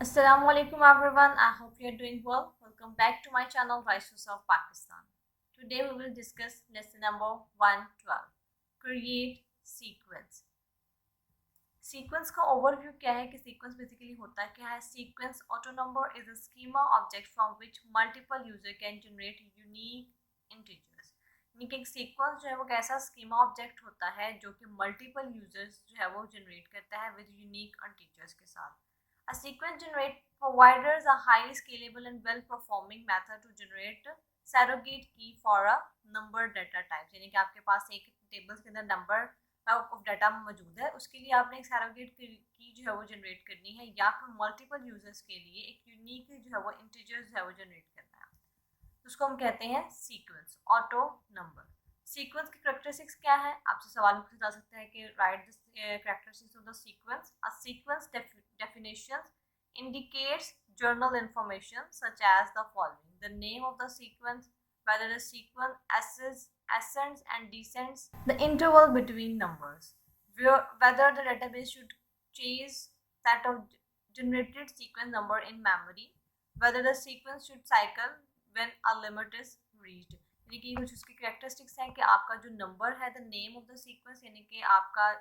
Assalamu alaikum everyone. I hope you are doing well. Welcome back to my channel Voices of Pakistan. Today we will discuss lesson number 112. Create sequence. Sequence का overview क्या है कि sequence basically होता क्या है. Sequence auto number is a schema object from which multiple user can generate unique integers. यानी कि एक सीक्वेंस जो है वो कैसा स्कीमा ऑब्जेक्ट होता है जो कि मल्टीपल यूजर्स जो है वो जनरेट करता है विद यूनिक इंटीजर्स के साथ. A sequence generate providers a highly scalable and well-performing method to generate surrogate key for a number data types. यानी कि आपके पास एक टेबल्स के अंदर नंबर ऑफ डाटा मौजूद है, उसके लिए आपने एक सैरोगेट की जो है वो जनरेट करनी है या फिर मल्टीपल यूजर्स के लिए एक यूनिक जो है वो इंटीजर्स जो है वो जनरेट करना है. तो उसको हम कहते हैं सीक्वेंस ऑटो नंबर. सीक्वेंस की करेक्टरिस्टिक्स क्या है, आपसे सवाल पूछा जा सकता है कि right the characteristics of the sequence. A sequence definitions indicates journal information such as the following: the name of the sequence, whether the sequence ascends and descends, the interval between numbers, whether the database should chase set of generated sequence number in memory, whether the sequence should cycle when a limit is reached. यानी कि कुछ उसकी characteristics हैं कि आपका जो number है, the name of the sequence, यानी कि आपका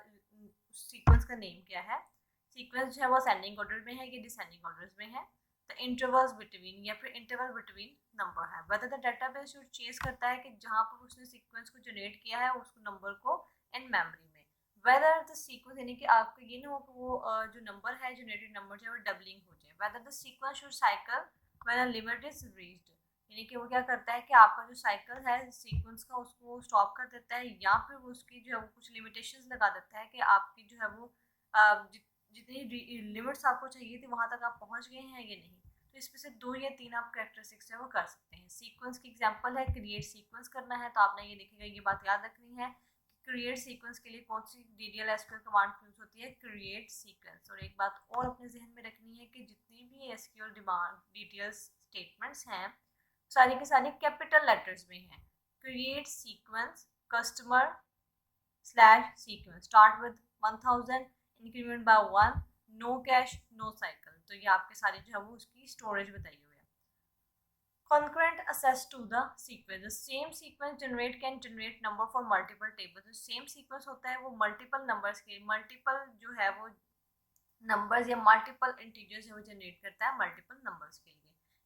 सीक्वेंस का नेम क्या है, सीक्वेंस जो है वो असेंडिंग ऑर्डर में है कि डिसेंडिंग ऑर्डर में है, द इंटरवल्स बिटवीन या फिर इंटरवल बिटवीन नंबर है, वेदर द डाटाबेस जो चेज करता है कि जहाँ पर उसने सीक्वेंस को जनरेट किया है उसको नंबर को इन मेमोरी में, वेदर द सीक्वेंस यानी कि आपको ये ना हो कि वो जो नंबर है जनरेटेड नंबर जो है वो डबलिंग हो जाए, whether the sequence should cycle when a limit is reached. यानी कि वो क्या करता है कि आपका जो साइकिल है सीक्वेंस का उसको स्टॉप कर देता है या फिर वो उसकी जो है वो कुछ लिमिटेशंस लगा देता है कि आपकी जो है वो जितनी लिमिट्स आपको चाहिए थी वहाँ तक आप पहुँच गए हैं या नहीं. तो इसमें से 2 या 3 आप कैरेक्टरिस्टिक्स है वो कर सकते हैं. सीक्वेंस की एग्जांपल है क्रिएट सीक्वेंस करना है, तो आपने ये देखिएगा, ये बात याद रखनी है कि क्रिएट सीक्वेंस के लिए कौन सी डीडीएल एसक्यूएल कमांड यूज होती है, क्रिएट सीक्वेंस. और एक बात और अपने जहन में रखनी है कि जितनी भी एसक्यूएल डिमांड डिटेल्स स्टेटमेंट्स हैं सारी की सारी कैपिटल लेटर्स में हैं. Create sequence customer slash sequence start with 1000 increment by 1 no cache no cycle. तो ये आपके सारे जो है वो उसकी स्टोरेज बताई हुई है. Concurrent access to the sequence. The same sequence can generate number for multiple tables. जो same sequence होता है वो multiple numbers के multiple जो है वो numbers या multiple integers है वो generate करता है multiple numbers के लिए.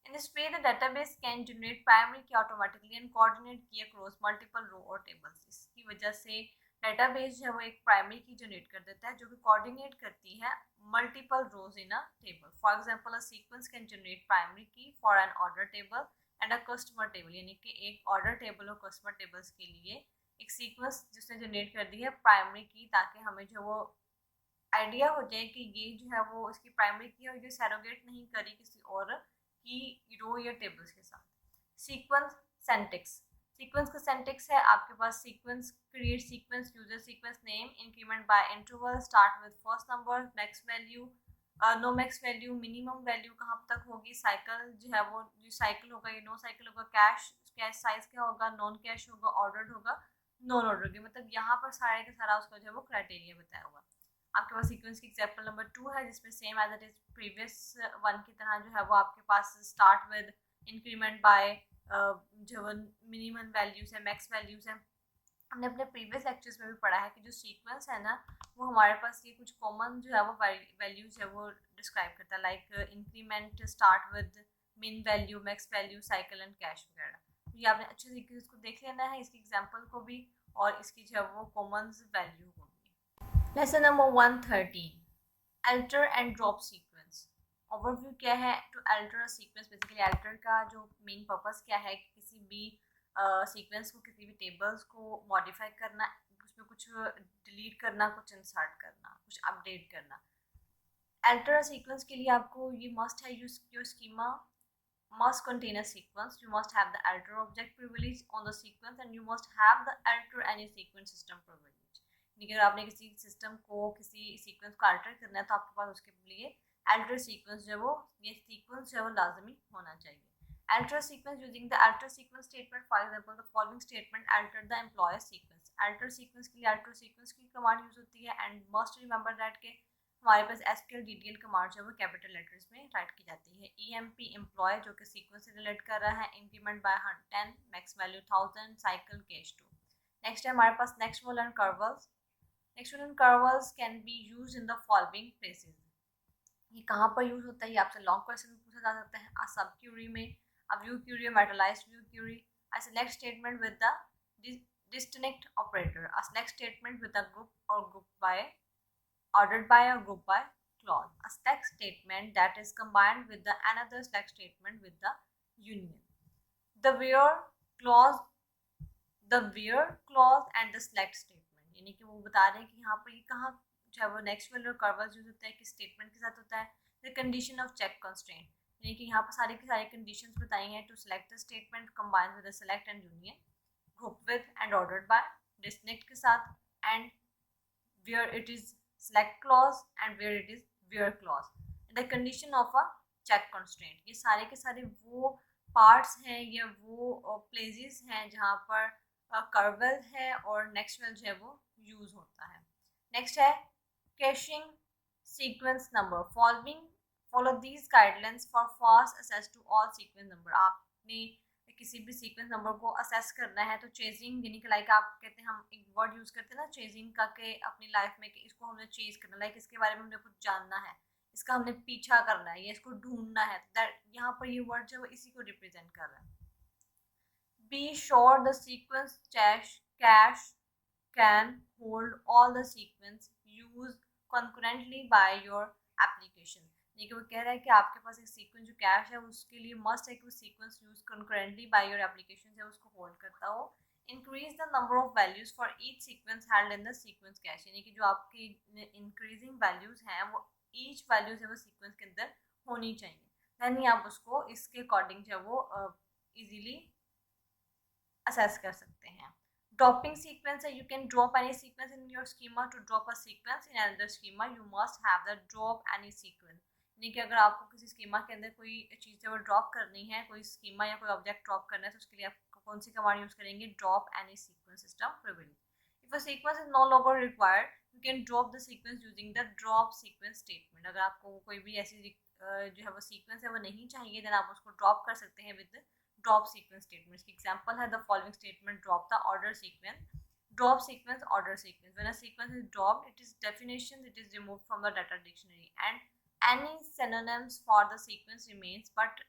In this way, the database can generate primary key automatically and coordinate key across multiple row or tables. इसकी वजह से database जो है वो एक primary key generate कर देता है जो कि coordinate करती है multiple rows in a table. For example, a sequence can generate primary key for an order table and a customer table. यानी कि एक order table और customer tables के लिए एक sequence जिसने generate कर दी है primary key ताकि हमें जो वो आइडिया हो जाए कि ये जो है वो उसकी प्राइमरी की है और ये सैरोगेट नहीं करी किसी और की रो या टेबल्स के साथ. सीक्वेंस सेंटिक्स. सीक्वेंस का सेंटिक्स है आपके पास sequence create sequence user sequence name increment by interval start with first number max value no max value minimum value कहाँ तक होगी, साइकिल जो है वो जो साइकिल होगा ये नो साइकिल होगा, कैश कैश साइज क्या होगा, नॉन कैश होगा, ऑर्डर्ड होगा, नॉन ऑर्डर के. मतलब यहाँ पर सारे का सारा उसका जो है वो क्राइटेरिया बताया हुआ. आपके पास सीक्वेंस की एग्जांपल नंबर 2 है जिसमें same as it is previous one की तरह जो है वो आपके पास स्टार्ट विद इंक्रीमेंट बाय जो मिनिमम वैल्यूज है मैक्स वैल्यूज है. हमने अपने प्रीवियस लेक्चर्स में भी पढ़ा है कि जो सीक्वेंस है ना वो हमारे पास ये कुछ कॉमन जो है वो वैल्यूज है वो डिस्क्राइब करता है, लाइक इंक्रीमेंट स्टार्ट विद मिन value max value cycle and cash वगैरह. तो ये आपने अच्छे तरीके से इसको देख लेना है, इसकी एग्जाम्पल को भी और इसकी जो है वो कॉमन वैल्यू को. Lesson number 113 alter and drop sequence. Overview क्या है to alter sequence. Basically alter का जो मेन पर्पस क्या है कि किसी भी सीक्वेंस को किसी भी टेबल्स को मॉडिफाई करना, उसमें कुछ डिलीट करना, कुछ इंसर्ट करना, कुछ अपडेट करना. अल्टर सीक्वेंस के लिए आपको ये मस्ट है your schema must contain a sequence. You must have the alter object privilege on the sequence and you must have the alter any sequence system privilege. अगर आपने किसी सिस्टम को किसी सीक्वेंस को अल्टर करना है तो आपके पास उसके लिए अल्टर सीक्वेंस जो है वो ये सीक्वेंस जो है वो लाजमी होना चाहिए. Alter sequence using the alter sequence statement. For example the following statement alter the employer sequence. Alter sequence के लिए अल्टर सीक्वेंस की कमांड यूज होती है एंड मस्ट रिमेंबर दैट के हमारे पास SQL DDL कमांड जो है वो कैपिटल लेटर्स में राइट की जाती है। EMP एम्प्लॉय जो कि सीक्वेंस से रिलेट कर रहा है, increment by 10, max value 1000, cycle cache 2। Next है हमारे पास next val and currvals. Next val and currvals can be use in the following places. ये कहाँ पर यूज होता है, ये आपसे लॉन्ग क्वेश्चन में पूछा जा सकता है। अ सब क्यूरी में, a view query, materialized view query, a select statement with the distinct operator, a select statement with a group or group by ordered by or group by clause, a select statement that is combined with the another select statement with the union, the where clause, the where clause and the select statement। यानी कि वो बता रहे हैं कि यहाँ पर ये कहाँ जो है वो नेक्स्ट वाले कर्वल्स यूज होता है, किस स्टेटमेंट के साथ होता है। The condition of check constraint, यानी कि यहाँ पर सारे के सारे कंडीशंस बताई हैं to select the statement combine with the select and union, group with and ordered by, distinct के साथ, and where it is select clause and where it is where clause, the condition of a check constraint। ये सारे के सारे वो parts हैं या वो प्लेसेस हैं जहाँ पर कर्वल है और नेक्स्ट वेल जो है वो यूज होता है। नेक्स्ट है caching sequence number, follow these guidelines for fast access to all sequence number. आपने किसी भी सीक्वेंस नंबर को असेस करना है तो चेजिंग, यानी कि लाइक आप कहते हैं, हम एक वर्ड यूज़ करते हैं ना चेजिंग का, के अपनी लाइफ में कि इसको हमने चेज करना, लाइक इसके बारे में हमने कुछ जानना है, इसका हमने पीछा करना है या इसको ढूंढना है, दैट यहाँ पर ये वर्ड जो है इसी को रिप्रेजेंट कर रहा है। Be sure the sequence cash can hold all the sequence use concurrently by your application. देखिए वो कह रहा है कि आपके पास एक सीक्वेंस जो कैश है उसके लिए मस्ट है कि वो sequence use concurrently by your application है उसको होल्ड करता हो। Increase the number of values for each sequence held in the sequence cash, यानी कि जो आपकी इंक्रीजिंग वैल्यूज हैं वो ईच वैल्यूज है वो सीक्वेंस के अंदर होनी चाहिए, यानी आप उसको इसके अकॉर्डिंग जो है वो इजीली असेस कर सकते हैं। Dropping sequence है, you can drop any sequence in your schema. To drop a sequence in another schema you must have the drop any sequence, यानी कि अगर आपको किसी स्कीमा के अंदर कोई चीज़ है वो ड्रॉप करनी है, कोई स्कीमा या कोई ऑब्जेक्ट ड्रॉप करना है, तो उसके लिए आप कौन सी कमांड यूज़ करेंगे, drop any sequence system privilege. If a sequence is no longer required you can drop the sequence using the drop sequence statement. अगर आपको कोई भी ऐसी जो है वो सीक्वेंस है वो नहीं चाहिए, देन आप उसको ड्रॉप कर सकते हैं विद ड्रॉप सीक्वेंस स्टेटमेंट की एग्जांपल है the following statement, drop the order sequence, drop sequence order sequence, when a sequence is dropped it is definition, it is removed from the data dictionary and any synonyms for the sequence remains but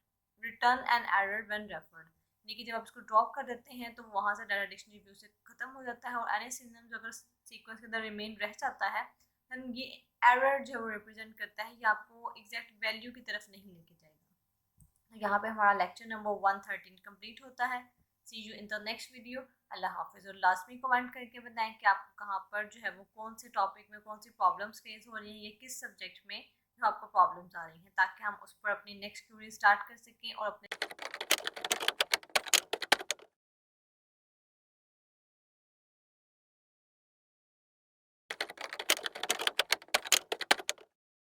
return an error when referred। यानी कि जब आप इसको drop कर देते हैं तो वहाँ से डाटा डिक्शनरी व्यू से खत्म हो जाता है और एनी सिनोनिम्स अगर सीक्वेंस के अंदर रिमेन रह जाता है देन ये एरर जो वो रिप्रेजेंट करता है, ये आपको एग्जैक्ट वैल्यू की तरफ नहीं लेके जाएगा। यहाँ पे हमारा लेक्चर नंबर 113 कंप्लीट होता है। See you in the next video. अल्लाह हाफिज़। और लास्ट में कमेंट करके बताएं कि आपको कहाँ पर जो है वो कौन से टॉपिक में कौन सी प्रॉब्लम्स फेस हो रही हैं या किस सब्जेक्ट में जो आपको प्रॉब्लम्स आ रही हैं, ताकि हम उस पर अपनी नेक्स्ट क्यूरी स्टार्ट कर सकें और अपने